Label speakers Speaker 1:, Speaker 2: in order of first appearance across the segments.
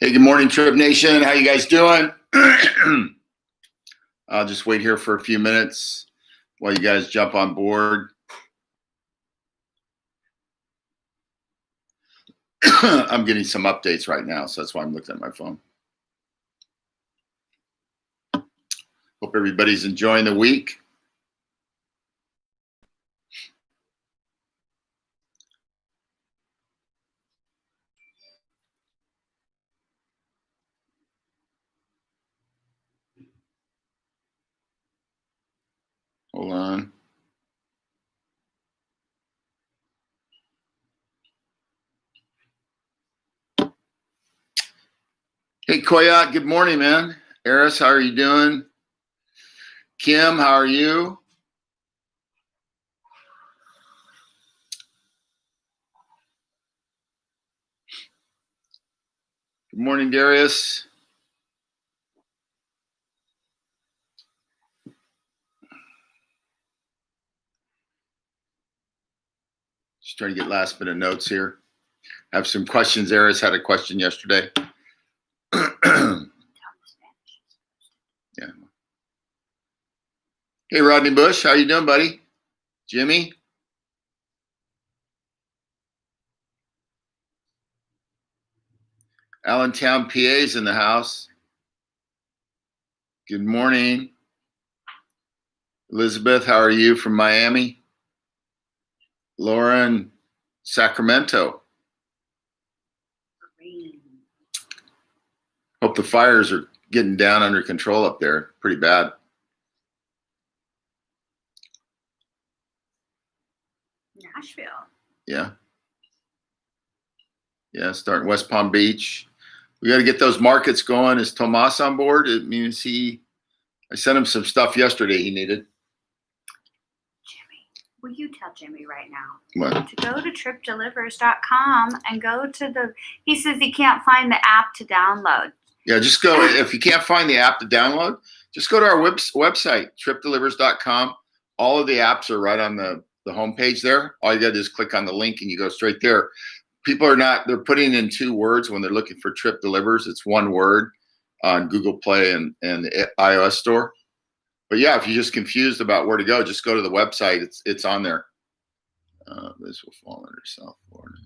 Speaker 1: Hey, good morning, Trip Nation. How you guys doing? I'll just wait here for a few minutes while you guys jump on board. I'm getting some updates right now, so that's why I'm looking at my phone. Hope everybody's enjoying the week. Hold on. Hey, Koyat, good morning, man. Eris, how are you doing? Kim, how are you? Good morning, Darius. Just trying to get last minute notes here. I have some questions. Eris had a question yesterday. Yeah. Hey, Rodney Bush, how you doing, buddy? Jimmy? Allentown, PA's in the house. Good morning. Elizabeth, how are you from Miami? Lauren, Sacramento. Hope the fires are getting down under control up there. Pretty bad.
Speaker 2: Nashville.
Speaker 1: Yeah. Yeah, starting West Palm Beach. We got to get those markets going. Is Tomas on board? It means I sent him some stuff yesterday he needed.
Speaker 2: Jimmy, will you tell Jimmy right now
Speaker 1: What?
Speaker 2: to go to tripdelivers.com and go to he says he can't find the app to download.
Speaker 1: Yeah, just go. If you can't find the app to download, just go to our website, tripdelivers.com. All of the apps are right on the homepage there. All you got to do is click on the link and you go straight there. People they're putting in 2 words when they're looking for Trip Delivers. It's 1 word on Google Play and the iOS store. But yeah, if you're just confused about where to go, just go to the website. It's on there. This will fall under South Florida.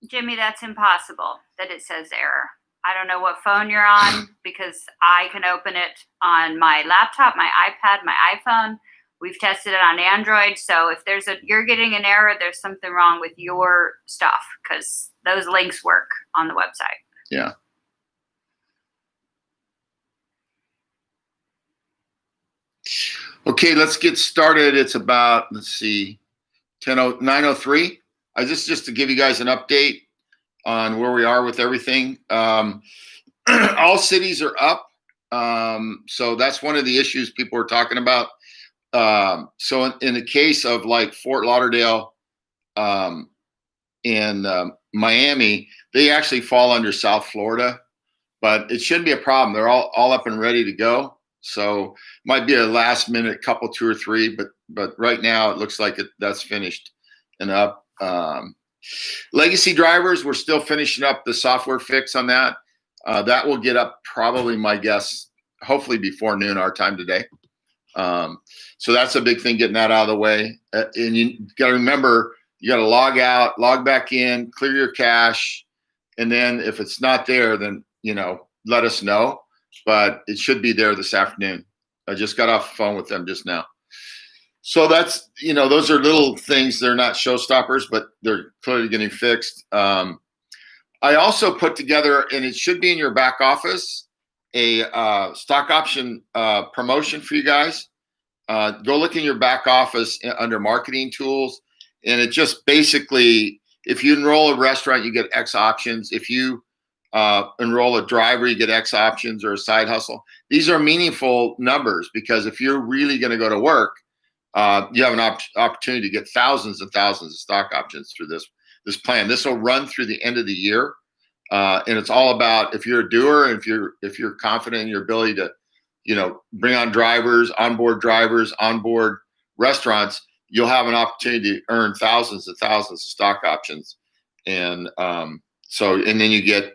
Speaker 2: Jimmy, that's impossible that it says error. I don't know what phone you're on because I can open it on my laptop, my iPad, my iPhone. We've tested it on Android. So if you're getting an error, there's something wrong with your stuff because those links work on the website.
Speaker 1: Yeah. Okay, let's get started. It's about, let's see, 9:03. Just to give you guys an update on where we are with everything. All cities are up. So that's one of the issues people are talking about. So in the case of like Fort Lauderdale and Miami, they actually fall under South Florida, but it shouldn't be a problem. They're all up and ready to go. So might be a last minute couple, 2 or 3, but right now it looks like that's finished and up. Legacy drivers, we're still finishing up the software fix on that. That will get up probably, my guess, hopefully before noon our time today. So that's a big thing, getting that out of the way. And you got to remember, you got to log out, log back in, clear your cache. And then if it's not there, then, let us know. But it should be there this afternoon. I just got off the phone with them just now. So that's, those are little things. They're not showstoppers, but they're clearly getting fixed. I also put together, and it should be in your back office, a stock option promotion for you guys. Go look in your back office under marketing tools. And it just basically, if you enroll a restaurant, you get X options. If you enroll a driver, you get X options, or a side hustle. These are meaningful numbers because if you're really going to go to work, you have an opportunity to get thousands and thousands of stock options through this plan. This will run through the end of the year, and it's all about if you're a doer and if you're confident in your ability to, bring on drivers, onboard restaurants, you'll have an opportunity to earn thousands and thousands of stock options, and then you get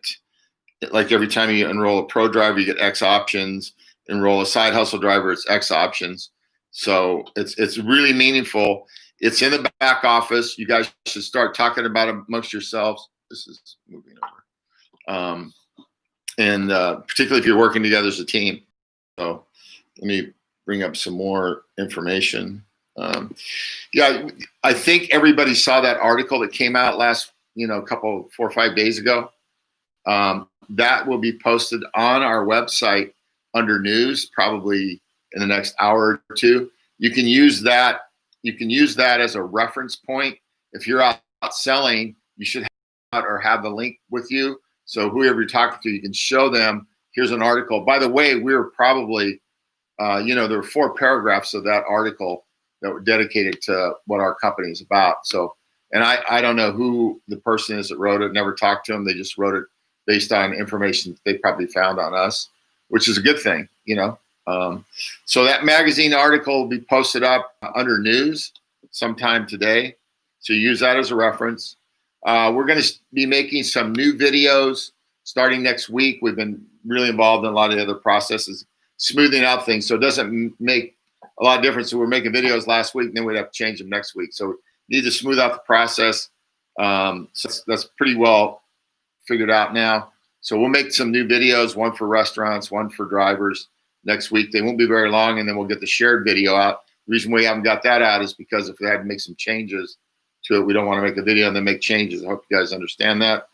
Speaker 1: like every time you enroll a pro driver, you get X options. Enroll a side hustle driver, it's X options. So it's really meaningful. It's in the back office. You guys should start talking about it amongst yourselves. This is moving over. And particularly if you're working together as a team. So let me bring up some more information. Yeah, I think everybody saw that article that came out last, couple, 4 or 5 days ago. That will be posted on our website under news, probably in the next hour or two. You can use that. You can use that as a reference point. If you're out selling, you should have the link with you. So whoever you're talking to, you can show them, here's an article. By the way, we were probably, there were 4 paragraphs of that article that were dedicated to what our company is about. So, and I don't know who the person is that wrote it, never talked to them. They just wrote it based on information they probably found on us, which is a good thing, So that magazine article will be posted up under news sometime today. So use that as a reference. We're going to be making some new videos starting next week. We've been really involved in a lot of the other processes, smoothing out things. So it doesn't make a lot of difference. So we're making videos last week, and then we'd have to change them next week. So we need to smooth out the process. So that's pretty well figured out now. So we'll make some new videos, one for restaurants, one for drivers next week. They won't be very long, and then we'll get the shared video out. The reason we haven't got that out is because if we had to make some changes to it, we don't want to make a video and then make changes. I hope you guys understand that.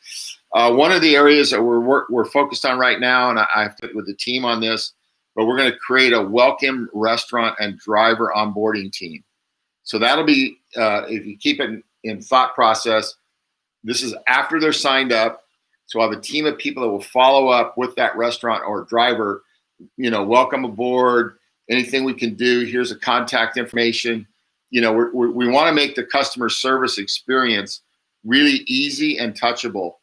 Speaker 1: One of the areas that we're focused on right now, and I've fit with the team on this, but we're going to create a welcome restaurant and driver onboarding team. So that'll be, if you keep it in thought process, this is after they're signed up. So I have a team of people that will follow up with that restaurant or driver, welcome aboard, anything we can do. Here's a contact information. We want to make the customer service experience really easy and touchable.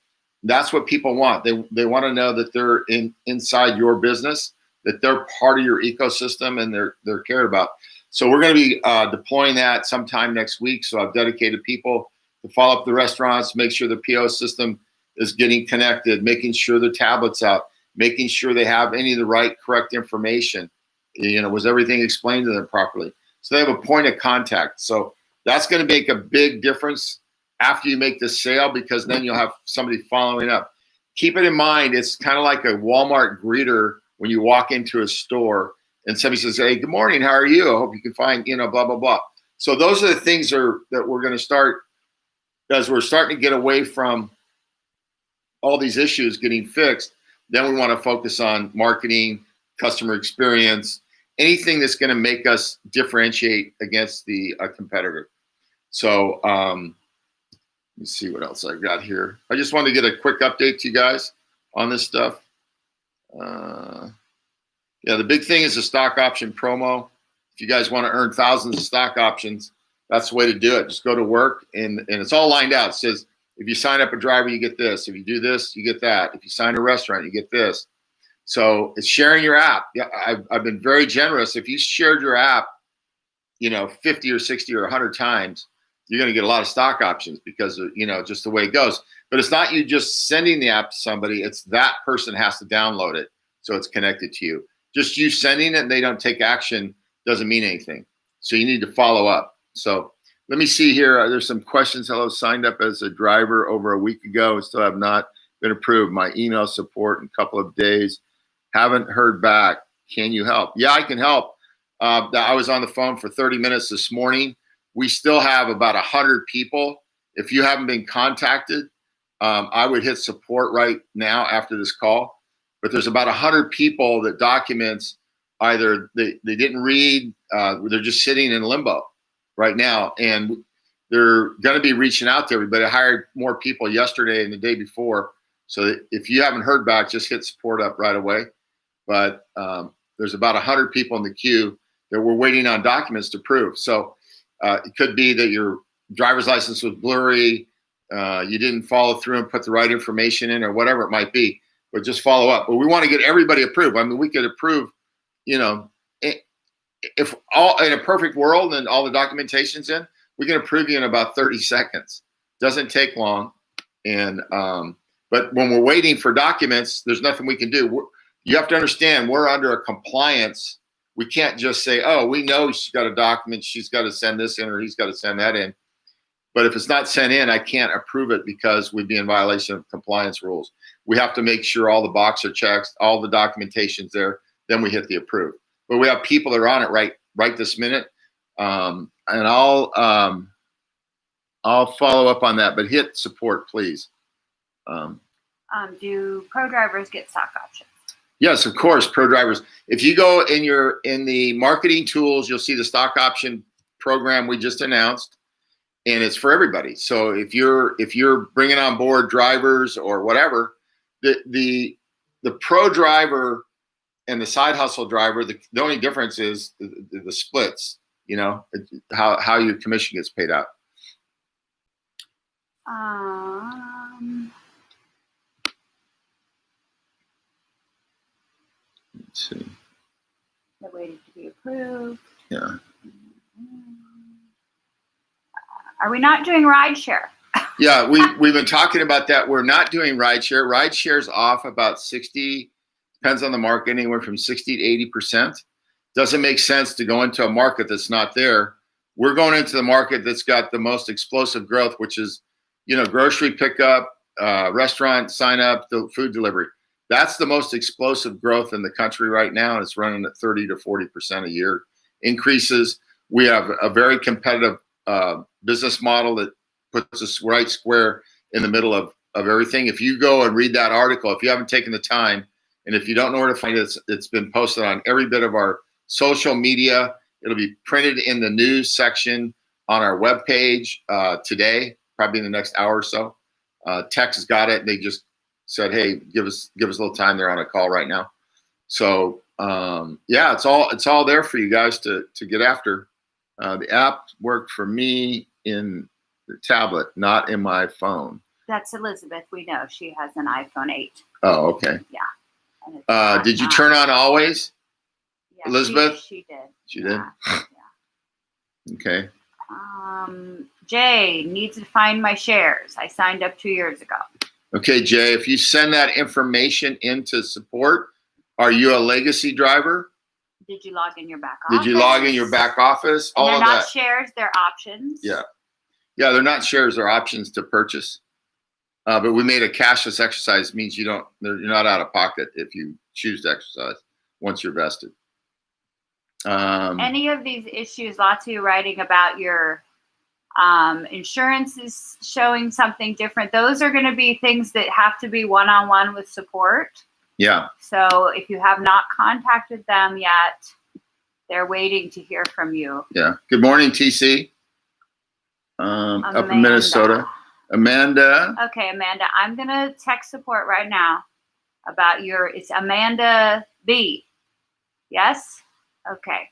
Speaker 1: That's what people want. They want to know that they're inside your business, that they're part of your ecosystem, and they're cared about. So we're going to be deploying that sometime next week. So I've dedicated people to follow up the restaurants, make sure the PO system is getting connected, making sure the tablet's out, making sure they have any of the right, correct information. Was everything explained to them properly? So they have a point of contact. So that's going to make a big difference after you make the sale, because then you'll have somebody following up. Keep it in mind, it's kind of like a Walmart greeter when you walk into a store and somebody says, hey, good morning, how are you? I hope you can find, blah, blah, blah. So those are the things that we're going to start, as we're starting to get away from all these issues getting fixed. Then we want to focus on marketing, customer experience, anything that's going to make us differentiate against the competitor. So let's see what else I've got here. I just wanted to get a quick update to you guys on this stuff. Yeah, the big thing is the stock option promo. If you guys want to earn thousands of stock options, that's the way to do it. Just go to work, and it's all lined out. It says, if you sign up a driver, you get this. If you do this, you get that. If you sign a restaurant, you get this. So it's sharing your app. Yeah, I've been very generous. If you shared your app, 50 or 60 or 100 times, you're going to get a lot of stock options because of, just the way it goes. But it's not you just sending the app to somebody. It's that person has to download it, so it's connected to you. Just you sending it and they don't take action doesn't mean anything. So you need to follow up. So let me see here. There's some questions. Hello, signed up as a driver over a week ago and still have not been approved. My email support in a couple of days. Haven't heard back. Can you help? Yeah, I can help. I was on the phone for 30 minutes this morning. We still have about 100 people. If you haven't been contacted, I would hit support right now after this call. But there's about 100 people that documents either they didn't read, they're just sitting in limbo right now. And they're going to be reaching out to everybody. I hired more people yesterday and the day before. So if you haven't heard back, just hit support up right away. But there's about 100 people in the queue that we're waiting on documents to prove. So it could be that your driver's license was blurry, you didn't follow through and put the right information in, or whatever it might be. But just follow up. But we want to get everybody approved. I mean, we could approve, if all in a perfect world and all the documentation's in, we can approve you in about 30 seconds. Doesn't take long. And But when we're waiting for documents, there's nothing we can do. You have to understand, we're under a compliance. We can't just say, oh, we know she's got a document, she's got to send this in, or he's got to send that in. But if it's not sent in, I can't approve it because we'd be in violation of compliance rules. We have to make sure all the boxes are checked, all the documentation's there, then we hit the approve. But we have people that are on it right this minute. And I'll follow up on that, but hit support, please.
Speaker 2: Do pro drivers get stock options?
Speaker 1: Yes, of course, pro drivers. If you go in the marketing tools, you'll see the stock option program we just announced, and it's for everybody. So if you're bringing on board drivers or whatever, the pro driver and the side hustle driver, the only difference is the splits. You know, how your commission gets paid out. Let's see.
Speaker 2: They're waiting to be approved.
Speaker 1: Yeah.
Speaker 2: Are we not doing rideshare?
Speaker 1: Yeah, we've been talking about that. We're not doing rideshare. Rideshare's off about 60, depends on the market, anywhere from 60 to 80%. Doesn't make sense to go into a market that's not there. We're going into the market that's got the most explosive growth, which is, grocery pickup, restaurant sign up, the food delivery. That's the most explosive growth in the country right now. And it's running at 30 to 40% a year increases. We have a very competitive business model that puts us right square in the middle of everything. If you go and read that article, if you haven't taken the time, and if you don't know where to find it, it's been posted on every bit of our social media. It'll be printed in the news section on our webpage today, probably in the next hour or so. Tex has got it. They just said, hey, give us a little time. They're on a call right now. So yeah, it's all there for you guys to get after. The app worked for me in the tablet, not in my phone.
Speaker 2: That's Elizabeth. We know she has an iPhone 8.
Speaker 1: Oh, okay.
Speaker 2: Yeah.
Speaker 1: Did you turn on always?
Speaker 2: Yeah,
Speaker 1: Elizabeth?
Speaker 2: She did.
Speaker 1: She did?
Speaker 2: Yeah.
Speaker 1: Okay.
Speaker 2: Jay needs to find my shares. I signed up 2 years ago.
Speaker 1: Okay, Jay, if you send that information into support, are you a legacy driver?
Speaker 2: Did you log in your back office?
Speaker 1: Did you log in your back office?
Speaker 2: And
Speaker 1: all
Speaker 2: they're
Speaker 1: of
Speaker 2: not
Speaker 1: that.
Speaker 2: shares, they're options.
Speaker 1: Yeah. Yeah, they're not shares, they're options to purchase. But we made a cashless exercise, means you're not out of pocket if you choose to exercise once you're vested.
Speaker 2: Any of these issues, lots of you writing about your insurance is showing something different. Those are going to be things that have to be one-on-one with support.
Speaker 1: Yeah.
Speaker 2: So if you have not contacted them yet, they're waiting to hear from you.
Speaker 1: Yeah. Good morning, TC. Up in Minnesota. Amanda.
Speaker 2: Okay, Amanda, I'm going to text support right now about it's Amanda B. Yes? Okay.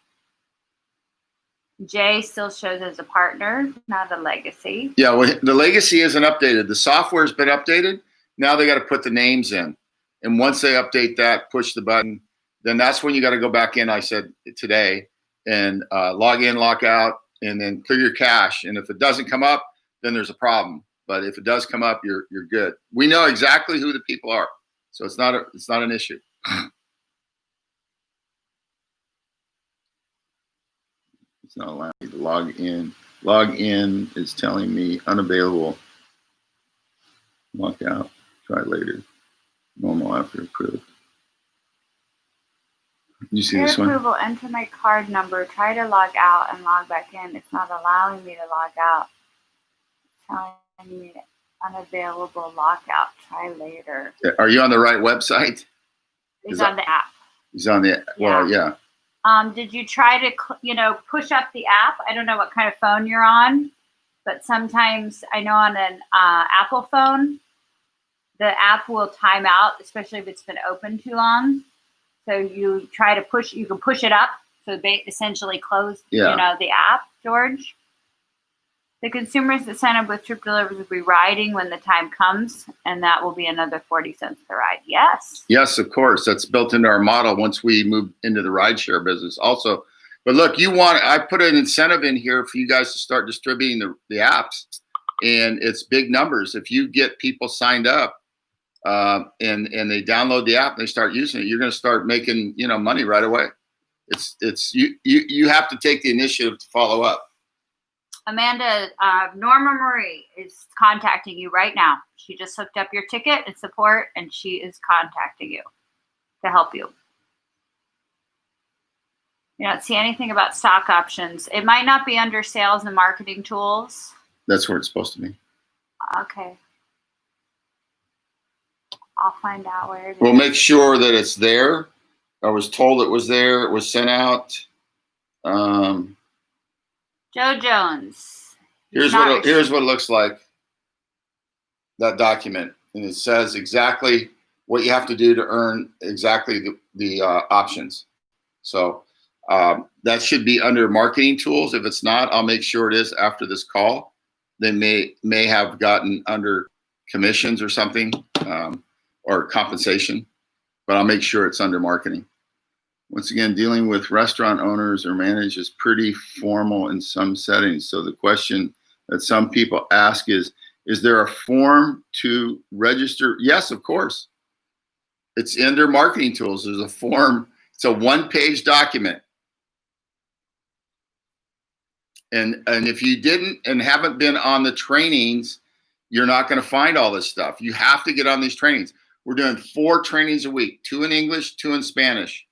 Speaker 2: Jay still shows as a partner, not a legacy.
Speaker 1: Yeah, well, the legacy isn't updated. The software's been updated. Now they got to put the names in. And once they update that, push the button, then that's when you got to go back in, I said today, and log in, log out, and then clear your cache. And if it doesn't come up, then there's a problem. But if it does come up, you're good. We know exactly who the people are. So it's not an issue. It's not allowing me to log in. Log in is telling me unavailable. Log out. Try later. Normal after approved. You see this one?
Speaker 2: Approval, enter my card number. Try to log out and log back in. It's not allowing me to log out. It's telling me unavailable lockout. Try later.
Speaker 1: Are you on the right website?
Speaker 2: He's on the app.
Speaker 1: He's on the, well, yeah.
Speaker 2: Did you try to, push up the app? I don't know what kind of phone you're on, but sometimes I know on an Apple phone, the app will time out, especially if it's been open too long. So you try to you can push it up. So they essentially close, the app, George. The consumers that sign up with Trip Delivery will be riding when the time comes, and that will be another 40 cents per ride. Yes.
Speaker 1: Yes, of course. That's built into our model once we move into the rideshare business also. But look, I put an incentive in here for you guys to start distributing the apps, and it's big numbers. If you get people signed up, and they download the app and they start using it, you're going to start making money right away. It's you have to take the initiative to follow up.
Speaker 2: Amanda, Norma Marie is contacting you right now. She just hooked up your ticket and support, and she is contacting you to help you. You don't see anything about stock options. It might not be under sales and marketing tools.
Speaker 1: That's where it's supposed to be.
Speaker 2: Okay. I'll find out where it is.
Speaker 1: We'll make sure that it's there. I was told it was there. It was sent out.
Speaker 2: Joe Jones.
Speaker 1: Here's what it looks like. That document, and it says exactly what you have to do to earn exactly the options. So that should be under marketing tools. If it's not, I'll make sure it is after this call. They may have gotten under commissions or something, or compensation, but I'll make sure it's under marketing. Once again, dealing with restaurant owners or managers is pretty formal in some settings. So the question that some people ask is there a form to register? Yes, of course. It's under marketing tools. There's a form. It's a one-page document. And if you didn't and haven't been on the trainings, you're not going to find all this stuff. You have to get on these trainings. We're doing 4 trainings a week, 2 in English, 2 in Spanish.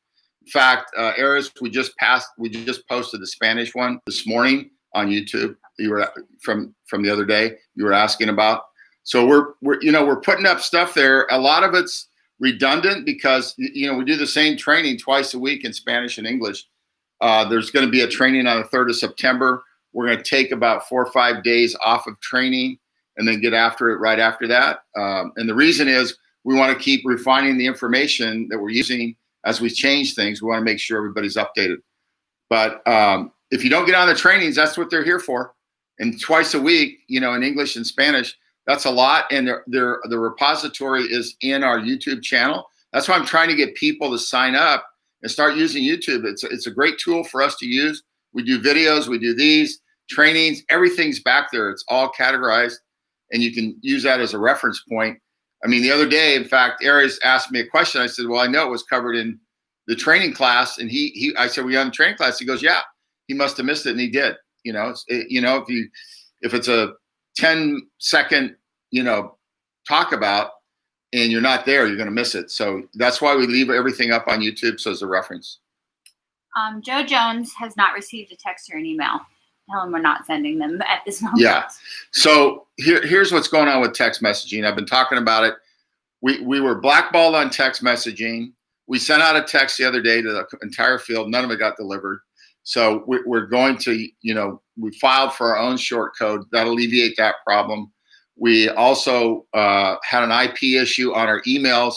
Speaker 1: In fact, Eris, we just posted the Spanish one this morning on YouTube. You were from the other day. You were asking about. So we're putting up stuff there. A lot of it's redundant because we do the same training twice a week in Spanish and English. There's going to be a training on the 3rd of September. We're going to take about 4 or 5 days off of training and then get after it right after that. And the reason is we want to keep refining the information that we're using as we change things. We want to make sure everybody's updated. But if you don't get on the trainings, that's what they're here for. And twice a week, in English and Spanish, that's a lot. And the repository is in our YouTube channel. That's why I'm trying to get people to sign up and start using YouTube. It's a great tool for us to use. We do videos, we do these trainings, everything's back there. It's all categorized, and you can use that as a reference point. I mean, the other day, in fact, Aries asked me a question. I said, well, I know it was covered in the training class. And I said, were you on the training class? He goes, yeah. He must have missed it, and he did. If it's a 10-second, talk about, and you're not there, you're going to miss it. So that's why we leave everything up on YouTube, so as a reference.
Speaker 2: Joe Jones has not received a text or an email. Tell him we're not sending them at this moment.
Speaker 1: Yeah. So here's what's going on with text messaging. I've been talking about it. We were blackballed on text messaging. We sent out a text the other day to the entire field. None of it got delivered. So we're going to, we filed for our own short code. That'll alleviate that problem. We also had an IP issue on our emails.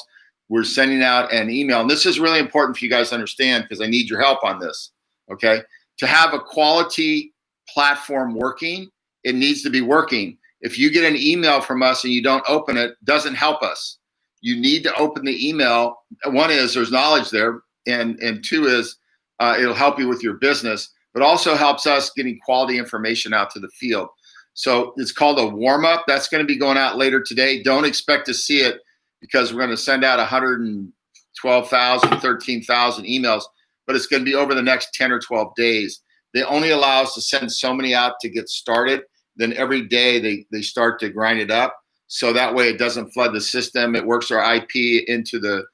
Speaker 1: We're sending out an email. And this is really important for you guys to understand because I need your help on this, okay? To have a quality platform working, it needs to be working. If you get an email from us and you don't open it, doesn't help us. You need to open the email. One is there's knowledge there, and 2 is it'll help you with your business, but also helps us getting quality information out to the field. So it's called a warm-up. That's going to be going out later today. Don't expect to see it because we're going to send out 112,000, 13,000 emails, but it's going to be over the next 10 or 12 days. They only allow us to send so many out to get started. Then every day they start to grind it up. So that way it doesn't flood the system. It works our IP into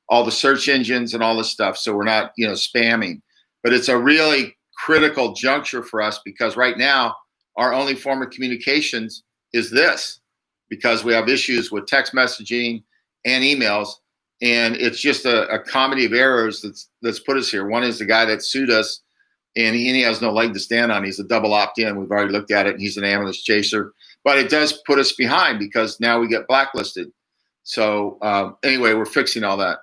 Speaker 1: all the search engines and all this stuff. So we're not, spamming. But it's a really critical juncture for us because right now our only form of communications is this, because we have issues with text messaging and emails. And it's just a comedy of errors that's put us here. One is the guy that sued us, and he has no leg to stand on. He's a double opt-in. We've already looked at it, and he's an ambulance chaser. But it does put us behind because now we get blacklisted. So anyway, we're fixing all that.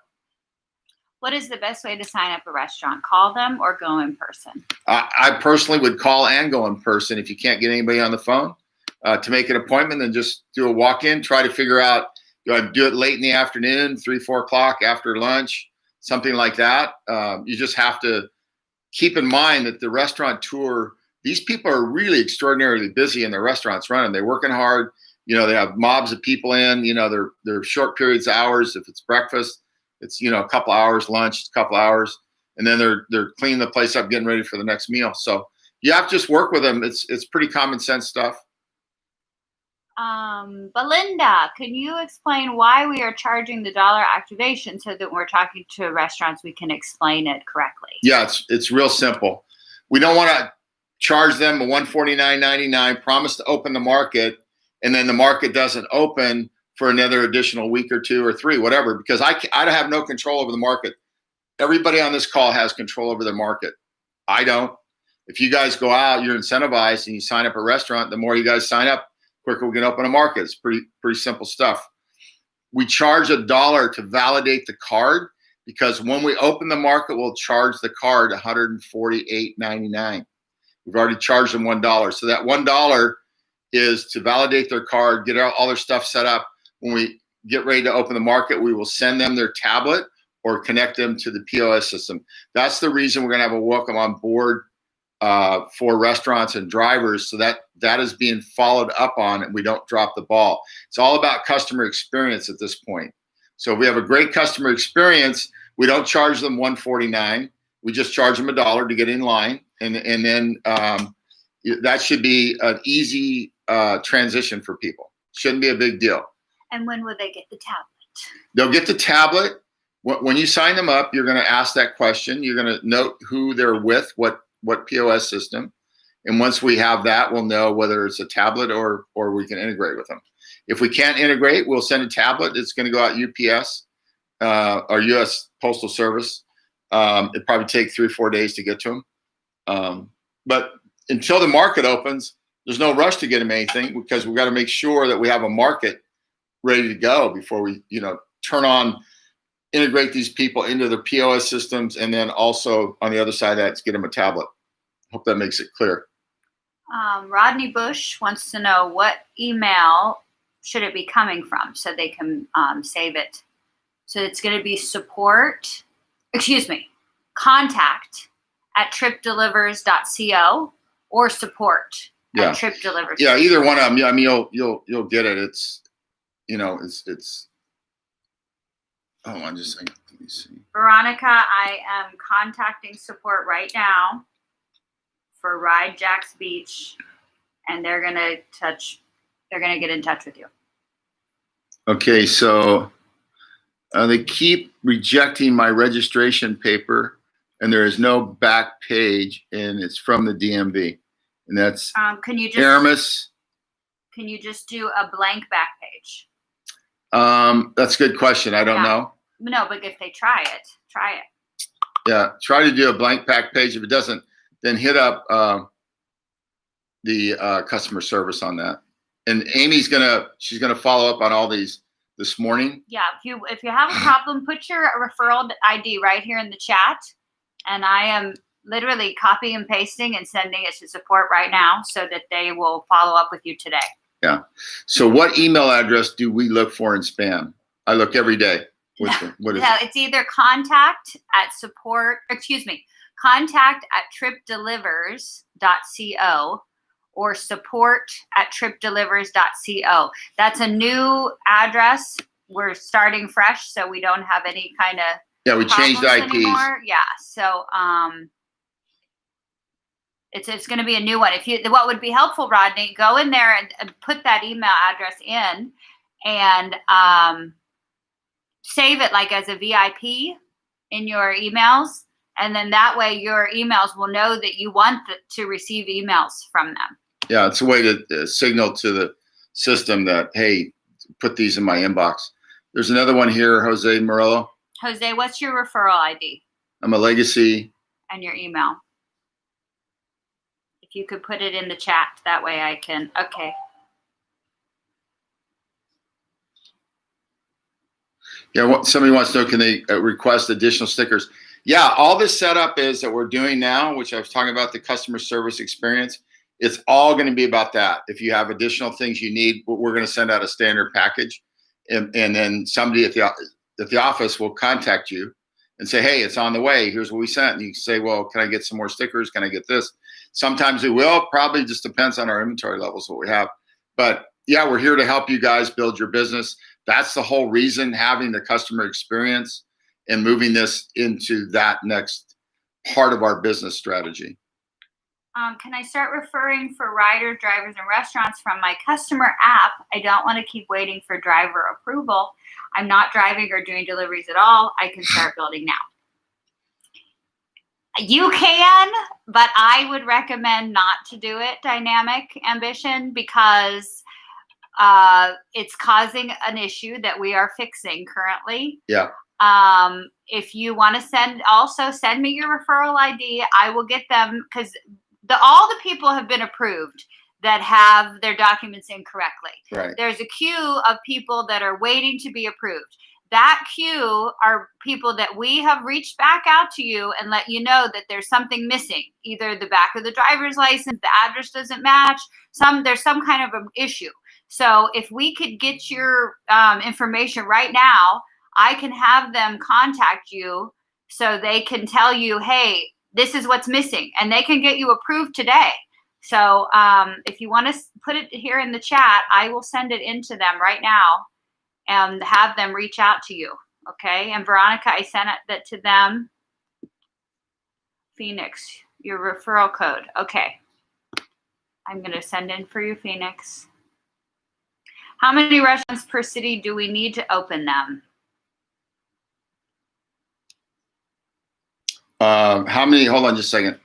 Speaker 2: What is the best way to sign up a restaurant? Call them or go in person?
Speaker 1: I personally would call and go in person. If you can't get anybody on the phone to make an appointment, then just do a walk-in. Try to figure out, do I do it late in the afternoon, 3, 4 o'clock after lunch, something like that. You just have to keep in mind that the restaurateur, these people are really extraordinarily busy in their restaurants running. They're working hard. They have mobs of people in. They're short periods of hours. If it's breakfast, it's a couple hours. Lunch, a couple hours, and then they're cleaning the place up, getting ready for the next meal. So you have to just work with them. It's pretty common sense stuff.
Speaker 2: Belinda, can you explain why we are charging the dollar activation so that when we're talking to restaurants, we can explain it correctly?
Speaker 1: Yeah, it's real simple. We don't want to charge them a $149.99, promise to open the market, and then the market doesn't open for another additional week or 2 or 3, whatever, because I have no control over the market. Everybody on this call has control over their market. I don't. If you guys go out, you're incentivized, and you sign up a restaurant, the more you guys sign up, quicker we can open a market. It's pretty simple stuff. We charge $1 to validate the card, because when we open the market, we'll charge the card $148.99. We've already charged them $1. So that $1 is to validate their card, get all their stuff set up. When we get ready to open the market, we will send them their tablet or connect them to the POS system. That's the reason we're going to have a welcome on board for restaurants and drivers, so that is being followed up on, and we don't drop the ball. It's all about customer experience at this point. So if we have a great customer experience, we don't charge them $149. We just charge them $1 to get in line, and then that should be an easy transition for people. Shouldn't be a big deal.
Speaker 2: And when will they get the tablet?
Speaker 1: They'll get the tablet. When you sign them up, you're going to ask that question. You're going to note who they're with, what POS system. And once we have that, we'll know whether it's a tablet or we can integrate with them. If we can't integrate, we'll send a tablet. It's going to go out UPS or U.S. Postal Service. It'd probably take 3 or 4 days to get to them. But until the market opens, there's no rush to get them anything, because we've got to make sure that we have a market ready to go before we, integrate these people into their POS systems, and then also on the other side of that, get them a tablet. Hope that makes it clear.
Speaker 2: Rodney Bush wants to know, what email should it be coming from so they can save it? So it's going to be contact at tripdelivers.co or support at tripdelivers.
Speaker 1: Yeah, either one of them. Yeah, I mean, you'll get it. It's hold on just a second. Let me see.
Speaker 2: Veronica, I am contacting support right now for Ride Jack's Beach, and they're gonna get in touch with you.
Speaker 1: Okay, so they keep rejecting my registration paper, and there is no back page, and it's from the DMV, and that's Aramis.
Speaker 2: Can you just do a blank back page?
Speaker 1: That's a good question. I don't know.
Speaker 2: No, but if they try it.
Speaker 1: Yeah, try to do a blank back page. If it doesn't, then hit up the customer service on that. And Amy's she's gonna follow up on all these this morning.
Speaker 2: Yeah, if you have a problem, put your referral ID right here in the chat, and I am literally copying and pasting and sending it to support right now so that they will follow up with you today.
Speaker 1: Yeah. So what email address do we look for in spam? I look every day. What is it?
Speaker 2: It's either contact at tripdelivers.co or support at tripdelivers.co. That's a new address. We're starting fresh, so we don't have any kind of
Speaker 1: we changed IPs.
Speaker 2: Anymore. Yeah, so it's going to be a new one. What would be helpful, Rodney, go in there and put that email address in, and save it like as a VIP in your emails, and then that way your emails will know that you want to receive emails from them.
Speaker 1: Yeah, it's a way to signal to the system that, hey, put these in my inbox. There's another one here, Jose Morello.
Speaker 2: Jose, what's your referral ID?
Speaker 1: I'm a Legacy.
Speaker 2: And your email. If you could put it in the chat, that way I can, okay.
Speaker 1: Yeah, somebody wants to know, can they request additional stickers? Yeah, all this setup is that we're doing now, which I was talking about, the customer service experience. It's all going to be about that. If you have additional things you need, we're going to send out a standard package, and then somebody at the office will contact you and say, hey, it's on the way. Here's what we sent. And you say, well, can I get some more stickers? Can I get this? Sometimes we will. Probably just depends on our inventory levels, what we have. But yeah, we're here to help you guys build your business. That's the whole reason, having the customer experience and moving this into that next part of our business strategy.
Speaker 2: Can I start referring for riders, drivers, and restaurants from my customer app? I don't want to keep waiting for driver approval. I'm not driving or doing deliveries at all. I can start building now. You can, but I would recommend not to do it, Dynamic Ambition, because it's causing an issue that we are fixing currently.
Speaker 1: Yeah.
Speaker 2: If you want to also send me your referral ID. I will get them, because all the people have been approved that have their documents incorrectly.
Speaker 1: Right.
Speaker 2: There's a queue of people that are waiting to be approved. That queue are people that we have reached back out to you and let you know that there's something missing. Either the back of the driver's license, the address doesn't match, there's some kind of an issue. So if we could get your information right now, I can have them contact you so they can tell you, hey, this is what's missing, and they can get you approved today. So if you want to put it here in the chat, I will send it into them right now and have them reach out to you. Okay. And Veronica, I sent that to them. Phoenix, your referral code. Okay. I'm going to send in for you, Phoenix. How many restaurants per city do we need to open them?
Speaker 1: How many, hold on just a second.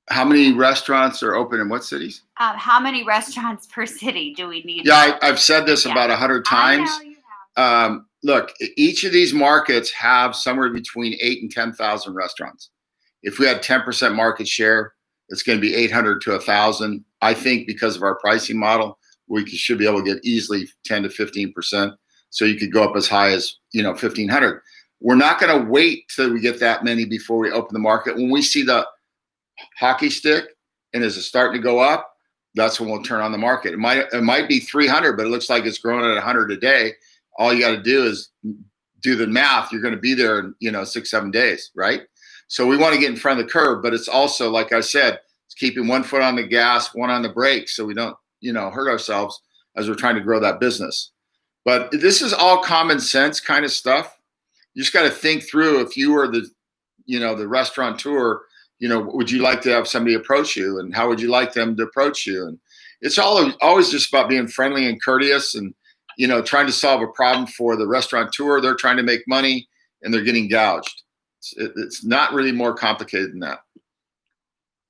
Speaker 1: How many restaurants are open in what cities?
Speaker 2: How many restaurants per city do we need?
Speaker 1: Yeah, I've said this about 100 times.
Speaker 2: I know you have.
Speaker 1: Look, each of these markets have somewhere between 8,000 and 10,000 restaurants. If we had 10% market share, it's going to be 800 to 1,000. I think because of our pricing model, we should be able to get easily 10 to 15%. So you could go up as high as 1,500. We're not going to wait till we get that many before we open the market. When we see the hockey stick and is it starting to go up, that's when we'll turn on the market. It might be 300, but it looks like it's growing at 100 a day. All you got to do is do the math. You're going to be there in 6-7 days, right? So we want to get in front of the curve, but it's also, like I said, it's keeping one foot on the gas, one on the brake, so we don't hurt ourselves as we're trying to grow that business. But this is all common sense kind of stuff. You just got to think through, if you were the restaurateur, would you like to have somebody approach you, and how would you like them to approach you? And it's always just about being friendly and courteous, and trying to solve a problem for the restaurateur. They're trying to make money and they're getting gouged. It's not really more complicated than that.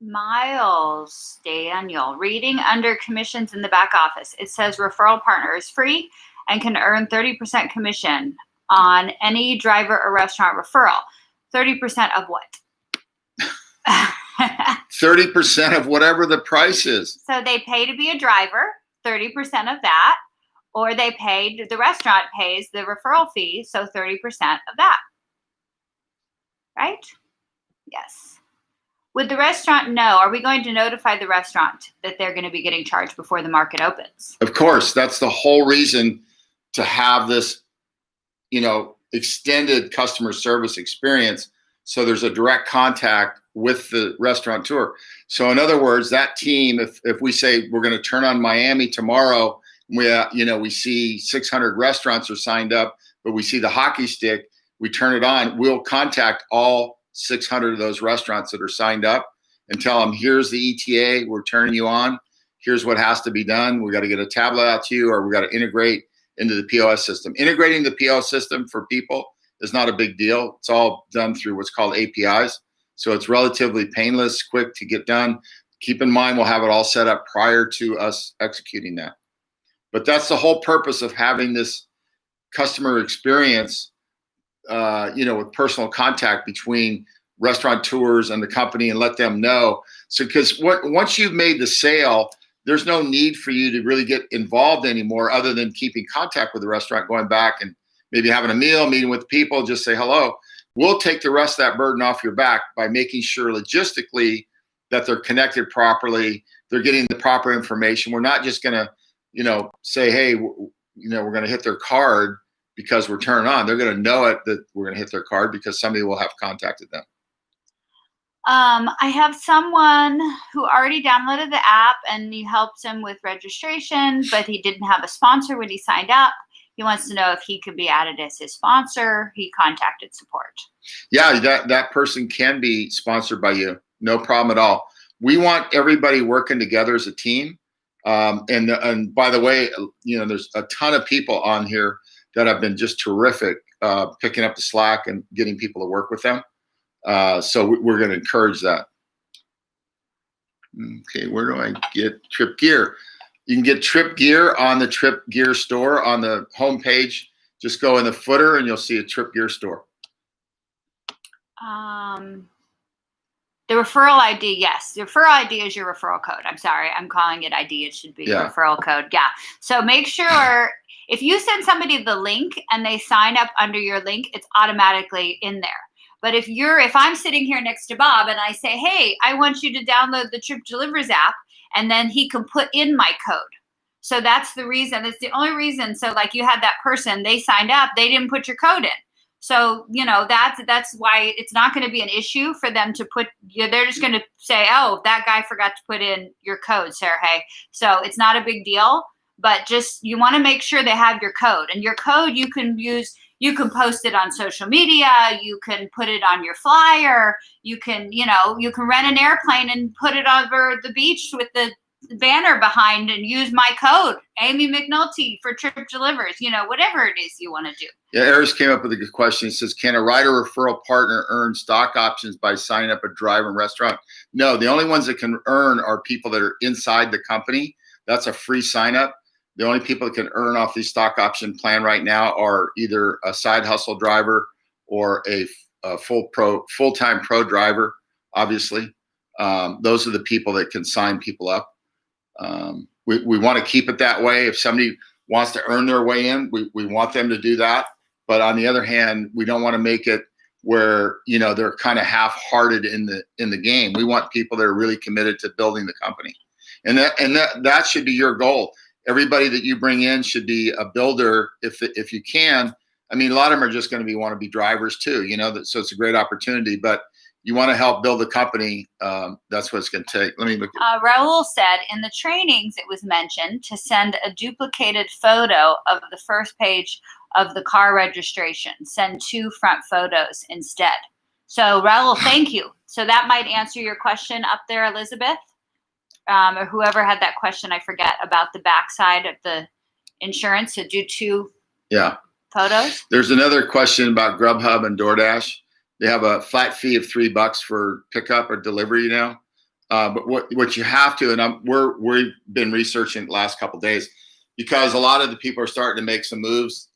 Speaker 2: Miles Daniel, reading under commissions in the back office, it says referral partner is free and can earn 30% commission on any driver or restaurant referral. 30% of what?
Speaker 1: 30% of whatever the price is.
Speaker 2: So they pay to be a driver, 30% of that, or the restaurant pays the referral fee, so 30% of that. Right? Yes. Would the restaurant know? Are we going to notify the restaurant that they're going to be getting charged before the market opens?
Speaker 1: Of course. That's the whole reason to have this, extended customer service experience. So there's a direct contact with the restaurateur. So in other words, that team, if we say we're going to turn on Miami tomorrow, we see 600 restaurants are signed up, but we see the hockey stick, we turn it on, we'll contact all 600 of those restaurants that are signed up and tell them, here's the ETA, we're turning you on. Here's what has to be done. We got to get a tablet out to you, or we got to integrate into the POS system. Integrating the POS system for people is not a big deal. It's all done through what's called APIs. So it's relatively painless, quick to get done. Keep in mind, we'll have it all set up prior to us executing that. But that's the whole purpose of having this customer experience, with personal contact between restaurateurs and the company, and let them know. So, because once you've made the sale, there's no need for you to really get involved anymore, other than keeping contact with the restaurant, going back and maybe having a meal, meeting with people, just say hello. We'll take the rest of that burden off your back by making sure logistically that they're connected properly, they're getting the proper information. We're not just going to, say, hey, we're going to hit their card because we're turning on. They're going to know it, that we're going to hit their card because somebody will have contacted them.
Speaker 2: I have someone who already downloaded the app and he helps him with registration, but he didn't have a sponsor when he signed up. He wants to know if he could be added as his sponsor. He contacted support.
Speaker 1: Yeah, that person can be sponsored by you. No problem at all. We want everybody working together as a team. And by the way, there's a ton of people on here that have been just terrific, picking up the slack and getting people to work with them. So we're going to encourage that. Okay, where do I get Trip Gear? You can get Trip Gear on the Trip Gear store on the homepage. Just go in the footer and you'll see a Trip Gear store.
Speaker 2: The referral ID, yes. The referral ID is your referral code. I'm sorry, I'm calling it ID. It should be referral code. Yeah. So make sure if you send somebody the link and they sign up under your link, it's automatically in there. But if I'm sitting here next to Bob and I say, hey, I want you to download the Trip Delivers app, and then he can put in my code. So that's the reason. That's the only reason. So like you had that person, they signed up, they didn't put your code in. So, that's why it's not going to be an issue for them to put, they're just going to say, oh, that guy forgot to put in your code, Sergey. So it's not a big deal, but just, you want to make sure they have your code, and your code you can use. You can post it on social media. You can put it on your flyer. You can rent an airplane and put it over the beach with the banner behind and use my code, Amy McNulty, for Trip Delivers, whatever it is you want to do.
Speaker 1: Yeah, Eris came up with a good question. It says, can a rider referral partner earn stock options by signing up a driver and restaurant? No, the only ones that can earn are people that are inside the company. That's a free sign up. The only people that can earn off the stock option plan right now are either a side hustle driver or a full-time pro driver, obviously. Those are the people that can sign people up. We want to keep it that way. If somebody wants to earn their way in, we want them to do that. But on the other hand, we don't want to make it where, they're kind of half-hearted in the game. We want people that are really committed to building the company. And that should be your goal. Everybody that you bring in should be a builder if you can. I mean, a lot of them are just going to want to be drivers too, so it's a great opportunity, but you want to help build the company. That's what it's going to take. Let me look.
Speaker 2: Raul said in the trainings, it was mentioned to send a duplicated photo of the first page of the car registration. Send 2 front photos instead. So Raul, thank you. So that might answer your question up there, Elizabeth. Or whoever had that question, I forget, about the backside of the insurance to do 2 photos.
Speaker 1: There's another question about Grubhub and DoorDash. They have a flat fee of $3 for pickup or delivery now. But what you have to, and we've been researching the last couple of days, because a lot of the people are starting to make some moves,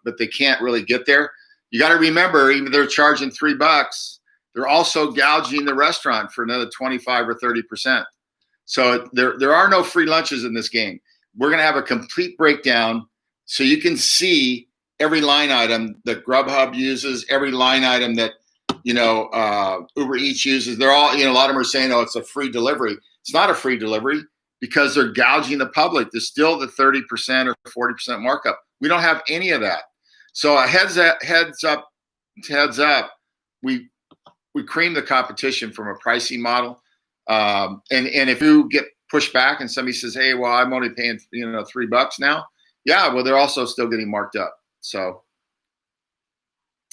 Speaker 1: but they can't really get there. You got to remember, even they're charging $3, they're also gouging the restaurant for another 25 or 30%. So there are no free lunches in this game. We're going to have a complete breakdown so you can see every line item that Grubhub uses, every line item that, Uber Eats uses. They're all, a lot of them are saying, oh, it's a free delivery. It's not a free delivery because they're gouging the public. There's still the 30% or 40% markup. We don't have any of that. So a heads up, we cream the competition from a pricing model. And if you get pushed back and somebody says, hey, well, I'm only paying, $3 now. Yeah, well, they're also still getting marked up. So,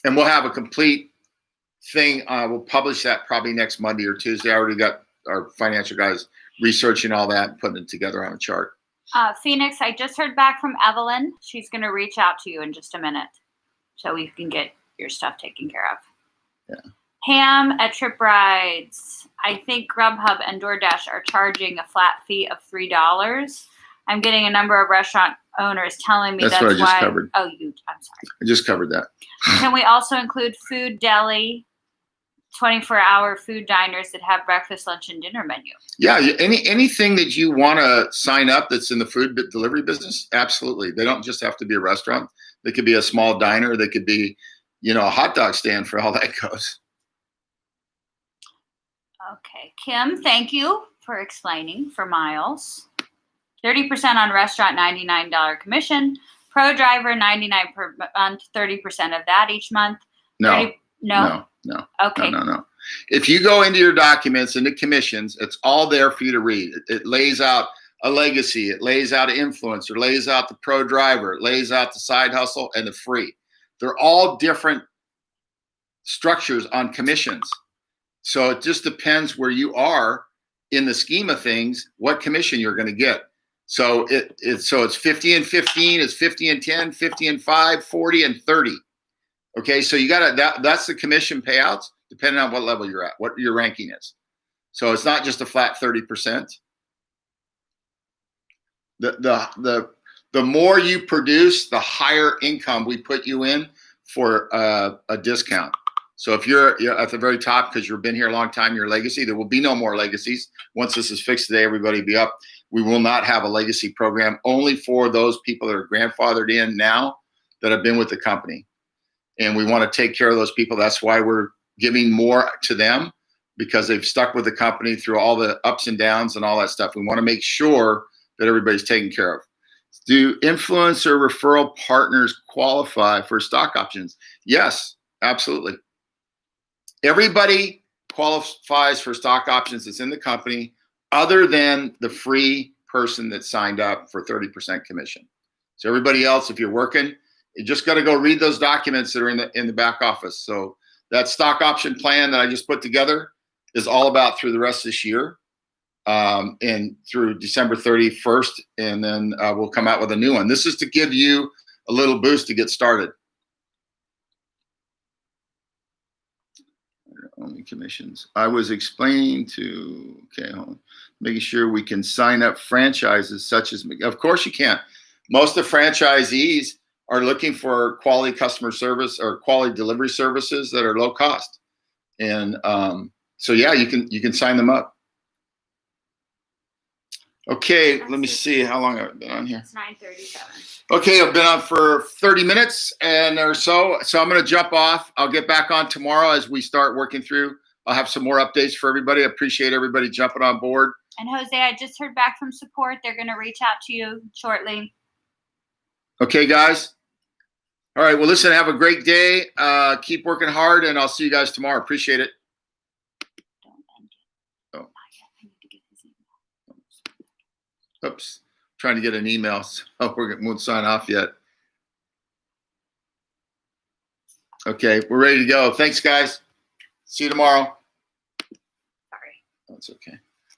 Speaker 1: and we'll have a complete thing. We'll publish that probably next Monday or Tuesday. I already got our financial guys researching all that and putting it together on a chart.
Speaker 2: Phoenix, I just heard back from Evelyn. She's going to reach out to you in just a minute so we can get your stuff taken care of.
Speaker 1: Yeah.
Speaker 2: Pam at Trip Rides. I think Grubhub and DoorDash are charging a flat fee of $3. I'm getting a number of restaurant owners telling me that's
Speaker 1: what I just
Speaker 2: why.
Speaker 1: Covered.
Speaker 2: Oh, I'm sorry.
Speaker 1: I just covered that.
Speaker 2: Can we also include food deli, 24-hour food diners that have breakfast, lunch, and dinner menu?
Speaker 1: Yeah, anything that you want to sign up that's in the food delivery business, absolutely. They don't just have to be a restaurant. They could be a small diner. They could be, a hot dog stand for all that goes.
Speaker 2: Okay, Kim, thank you for explaining for Miles. 30% on restaurant, $99 commission. Pro driver, $99 per month, 30% of that each month.
Speaker 1: No.
Speaker 2: No.
Speaker 1: No.
Speaker 2: Okay.
Speaker 1: No. If you go into your documents, into commissions, it's all there for you to read. It lays out a legacy. It lays out an influencer, lays out the pro driver, it lays out the side hustle and the free. They're all different structures on commissions. So it just depends where you are in the scheme of things, what commission you're going to get. So it's 50 and 15, it's 50 and 10, 50 and 5, 40 and 30. Okay, so you got to that's the commission payouts depending on what level you're at, what your ranking is. So it's not just a flat 30%. The more you produce, the higher income we put you in for a discount. So if you're at the very top because you've been here a long time, your legacy, there will be no more legacies. Once this is fixed today, everybody will be up. We will not have a legacy program, only for those people that are grandfathered in now that have been with the company. And we want to take care of those people. That's why we're giving more to them, because they've stuck with the company through all the ups and downs and all that stuff. We want to make sure that everybody's taken care of. Do influencer referral partners qualify for stock options? Yes, absolutely. Everybody qualifies for stock options that's in the company other than the free person that signed up for 30% commission. So everybody else, if you're working, you just got to go read those documents that are in the back office. So that stock option plan that I just put together is all about through the rest of this year and through December 31st. And then we'll come out with a new one. This is to give you a little boost to get started. Only commissions. I was explaining to, okay, hold on, making sure we can sign up franchises such as, of course you can. Most of the franchisees are looking for quality customer service or quality delivery services that are low cost. And so yeah, you can sign them up. Okay, let me see how long I've been on here.
Speaker 2: It's 9:37.
Speaker 1: Okay, I've been on for 30 minutes and or so. So I'm going to jump off. I'll get back on tomorrow as we start working through. I'll have some more updates for everybody. I appreciate everybody jumping on board.
Speaker 2: And Jose, I just heard back from support. They're going to reach out to you shortly.
Speaker 1: Okay, guys. All right. Well, listen, have a great day. Keep working hard, and I'll see you guys tomorrow. Appreciate it.
Speaker 2: Don't end it.
Speaker 1: Oh.
Speaker 2: Not yet. I need to get his email.
Speaker 1: Oops. Trying to get an email. So we won't sign off yet. Okay. We're ready to go. Thanks, guys. See you tomorrow.
Speaker 2: Sorry.
Speaker 1: That's okay.